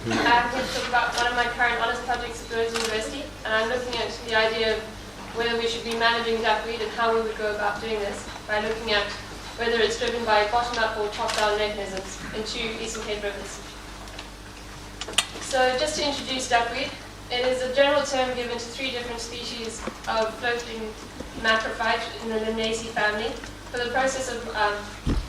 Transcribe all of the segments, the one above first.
I'm here to talk about one of my current honours projects at Rhodes University, and I'm looking at the idea of whether we should be managing duckweed and how we would go about doing this by looking at whether it's driven by bottom-up or top-down mechanisms in two Eastern Cape rivers. So just to introduce duckweed, it is a general term given to three different species of floating macrophyte in the Lemnaceae family. For the process of,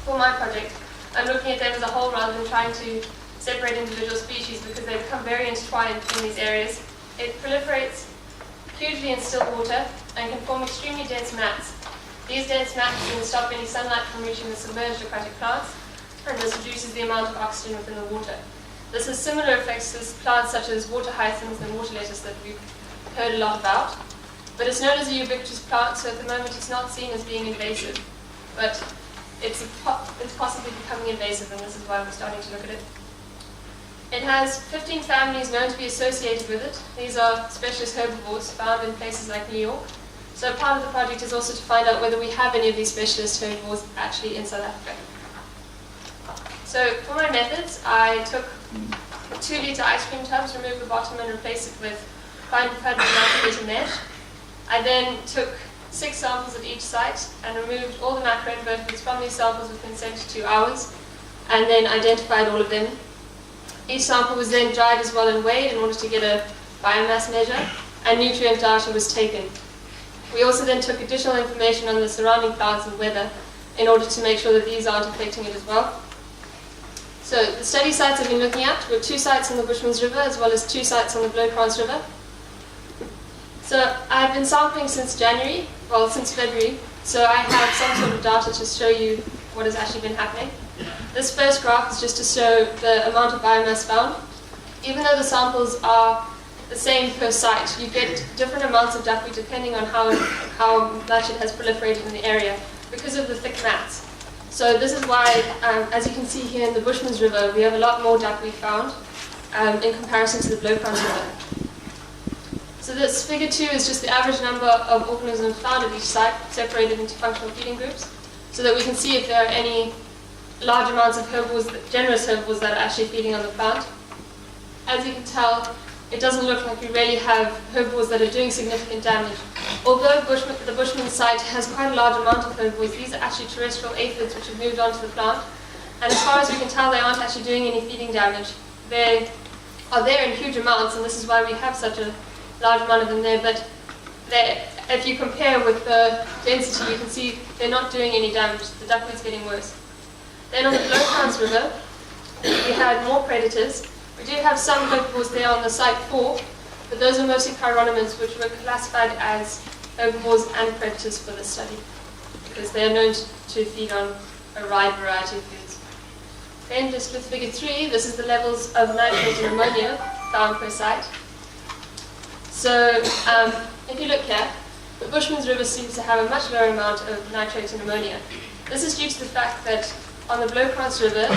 for my project, I'm looking at them as a whole rather than trying to separate individual species because they become very intertwined in these areas. It proliferates hugely in still water and can form extremely dense mats. These dense mats can stop any sunlight from reaching the submerged aquatic plants, and this reduces the amount of oxygen within the water. This has similar effects to plants such as water hyacinth and water lettuce that we've heard a lot about. But it's known as a ubiquitous plant, so at the moment it's not seen as being invasive. But it's possibly becoming invasive, and this is why we're starting to look at it. It has 15 families known to be associated with it. These are specialist herbivores found in places like New York. So part of the project is also to find out whether we have any of these specialist herbivores actually in South Africa. So for my methods, I took 2-litre ice cream tubs, removed the bottom and replaced it with fine cut 90-litre mesh. I then took 6 samples at each site and removed all the macroinvertebrates from these samples within 72 hours, and then identified all of them. Each sample was then dried as well and weighed in order to get a biomass measure, and nutrient data was taken. We also then took additional information on the surrounding plants and weather in order to make sure that these aren't affecting it as well. So the study sites I've been looking at were 2 sites on the Bushmans River as well as 2 sites on the Bloukrans River. So I've been sampling since January, well since February, so I have some sort of data to show you what has actually been happening. This first graph is just to show the amount of biomass found. Even though the samples are the same per site, you get different amounts of duckweed depending on how much it has proliferated in the area because of the thick mats. So this is why, as you can see here in the Bushmans River, we have a lot more duckweed found in comparison to the Bloukrans River. So this figure 2 is just the average number of organisms found at each site, separated into functional feeding groups, so that we can see if there are any large amounts of herbivores, generous herbivores that are actually feeding on the plant. As you can tell, it doesn't look like we really have herbivores that are doing significant damage. Although the Bushman site has quite a large amount of herbivores, these are actually terrestrial aphids which have moved onto the plant. And as far as we can tell, they aren't actually doing any feeding damage. They are there in huge amounts, and this is why we have such a large amount of them there. But if you compare with the density, you can see they're not doing any damage. The duckweed's getting worse. Then on the Bloukrans River, we had more predators. We do have some herbivores there on the site 4, but those are mostly chironomids, which were classified as herbivores and predators for this study, because they are known to feed on a wide variety of foods. Then just with figure 3, this is the levels of nitrate and ammonia found per site. So if you look here, the Bushmans River seems to have a much lower amount of nitrate and ammonia. This is due to the fact that on the Bloukrans River,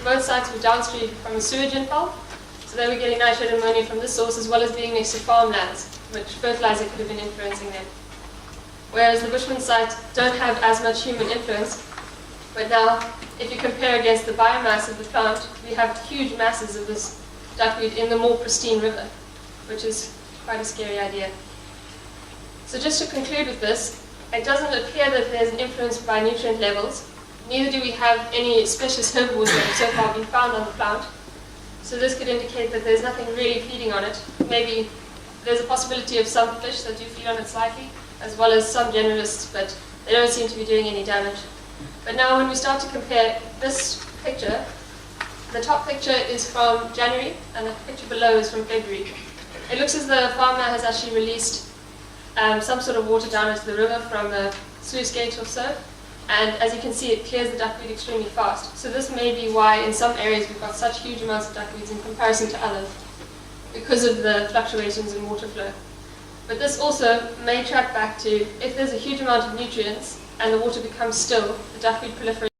both sites were downstream from a sewage inflow, so they were getting nitrate and ammonia from this source as well as being next to farmlands, which fertilizer could have been influencing them. Whereas the Bushman sites don't have as much human influence, but now if you compare against the biomass of the plant, we have huge masses of this duckweed in the more pristine river, which is quite a scary idea. So just to conclude with this, it doesn't appear that there's an influence by nutrient levels. Neither do we have any specialist herbivores that have so far been found on the plant. So this could indicate that there's nothing really feeding on it. Maybe there's a possibility of some fish that do feed on it slightly, as well as some generalists, but they don't seem to be doing any damage. But now when we start to compare this picture, the top picture is from January, and the picture below is from February. It looks as though a farmer has actually released some sort of water down into the river from a sluice gate or so. And as you can see, it clears the duckweed extremely fast. So this may be why in some areas we've got such huge amounts of duckweeds in comparison to others, because of the fluctuations in water flow. But this also may track back to if there's a huge amount of nutrients and the water becomes still, the duckweed proliferates.